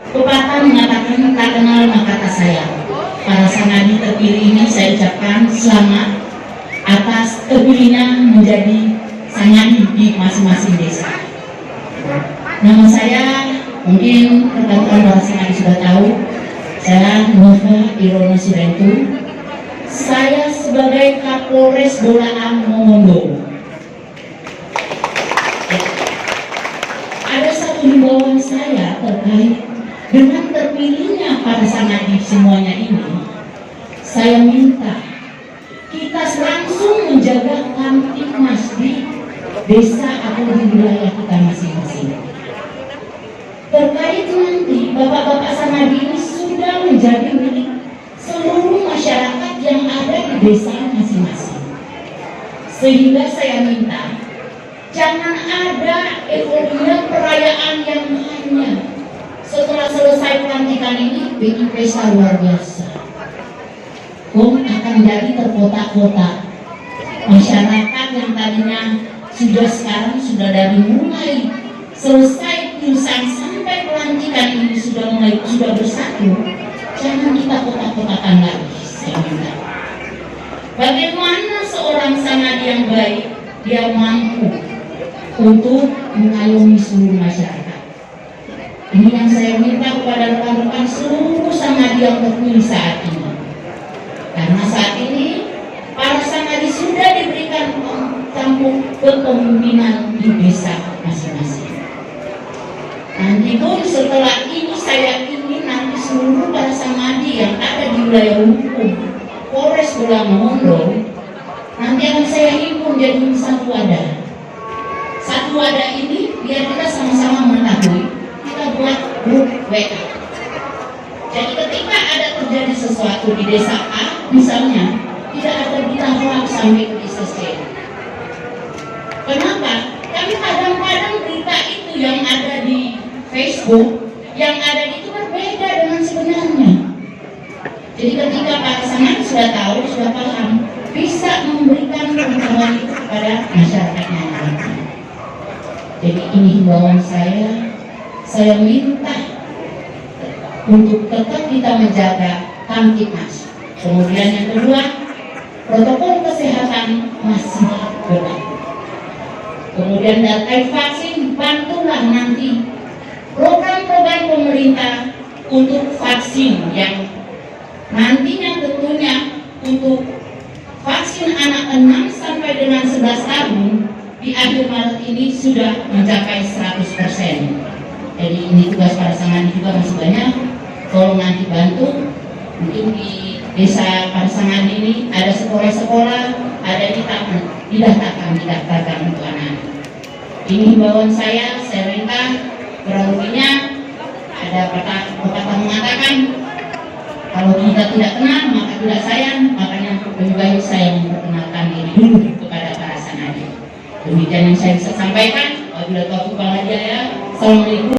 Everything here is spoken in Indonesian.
Pepatah mengatakan tak kenal maka tak sayang. Para sanadi terpilih ini saya ucapkan selamat atas terpilihnya menjadi sanadi di masing-masing desa. Nama saya mungkin rekan-rekan para sanadi sudah tahu, saya Nova Irono Sirentu. Saya sebagai Kapolres Bolaan Mongondo. Ada satu himbauan saya terkait dengan terpilihnya para sanadi semuanya ini. Saya minta kita langsung menjaga Kamtibmas di desa atau di wilayah kita masing-masing. Terkait nanti bapak-bapak sanadi ini sudah menjadi milik seluruh masyarakat yang ada di desa masing-masing. Sehingga saya minta jangan ada euforia perayaan yang hanya setelah selesai pelantikan ini bikin pesta luar biasa. Akan jadi terkotak-kotak. Masyarakat yang tadinya sekarang sudah dari mulai selesai pilusan sampai pelantikan ini sudah bersatu. Jangan kita kotak-kotakan lagi. Saya minta. Bagaimana seorang sanadi yang baik dia mampu untuk mengayomi seluruh masyarakat. Ini yang saya minta kepada rekan-rekan seluruh sanadi yang terpilih saat ini. Karena saat ini para sanadi sudah diberikan tampuk kepemimpinan di desa masing-masing. Nanti pun setelah ini saya ingin nanti seluruh para sanadi yang ada di wilayah hukum Polres Bolaan Mongondo nanti akan saya himpun jadi satu wadah. Satu wadah ini biar kita sama-sama mengetahui. Kita buat grup WA. Jadi ketika ada terjadi sesuatu di desa A misalnya, tidak ada berita hoax sampai ke desa C. Kenapa? Karena kadang-kadang berita itu yang ada di Facebook, yang ada itu berbeda dengan sebenarnya. Jadi ketika para sanadi sudah tahu, sudah paham, bisa memberikan pengetahuan itu kepada masyarakatnya. Jadi ini himbauan saya minta untuk tetap kita menjaga Kamtibmas. Kemudian yang kedua, protokol kesehatan masih berlaku. Kemudian terkait vaksin, bantulah nanti program-program pemerintah untuk vaksin yang nantinya tentunya untuk vaksin anak 6 sampai dengan 11 tahun di akhir Maret ini sudah mencapai 100%. Jadi ini tugas para sanadi juga masih banyak. Kalau nanti bantu, mungkin di desa para sanadi ini ada sekolah-sekolah, ada didaftarkan untuk anak. Ini himbauan saya minta kurang lebihnya ada pepatah mengatakan kalau kita tidak kenal maka tidak sayang, makanya lebih baik saya memperkenalkan diri dulu kepada para sanadi. Demikian yang saya bisa sampaikan. Wabillahi taufiq wal hidayah. Assalamualaikum.